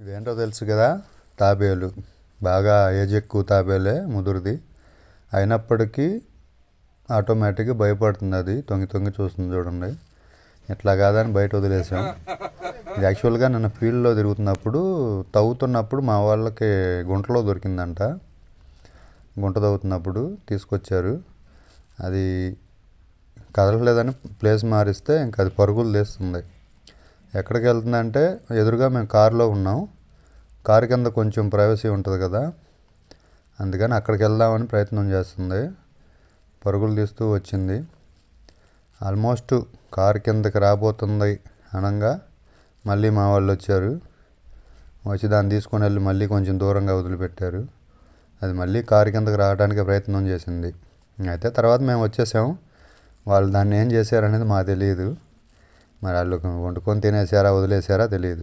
ఇదేంటో తెలుసు కదా, తాబేలు. బాగా ఏజ్ ఎక్కువ తాబేలే, ముదురుది. అయినప్పటికీ ఆటోమేటిక్గా భయపడుతుంది. అది తొంగి తొంగి చూస్తుంది చూడండి. ఇట్లా కాదని బయట వదిలేసాం. ఇది యాక్చువల్గా నన్ను ఫీల్డ్లో తిరుగుతున్నప్పుడు తవ్వుతున్నప్పుడు మా వాళ్ళకి గుంటలో దొరికిందంట. గుంట తవ్వుతున్నప్పుడు తీసుకొచ్చారు. అది కదలలేదని ప్లేస్ మారిస్తే ఇంకా అది పరుగులు తీస్తుంది. ఎక్కడికి వెళ్తుందంటే, ఎదురుగా మేము కారులో ఉన్నాం. కారు కింద కొంచెం ప్రైవసీ ఉంటుంది కదా, అందుకని అక్కడికి వెళ్దామని ప్రయత్నం చేస్తుంది. పరుగులు తీస్తూ వచ్చింది. ఆల్మోస్ట్ కారు కిందకి రాబోతుంది అనగా మళ్ళీ మా వాళ్ళు వచ్చారు. వచ్చి దాన్ని తీసుకొని వెళ్ళి మళ్ళీ కొంచెం దూరంగా వదిలిపెట్టారు. అది మళ్ళీ కారు కిందకి రావడానికి ప్రయత్నం చేసింది. అయితే తర్వాత మేము వచ్చేసాం. వాళ్ళు దాన్ని ఏం చేశారనేది మాకు తెలియదు. మరి వాళ్ళు వండుకొని తినేసారా వదిలేసారా తెలియదు.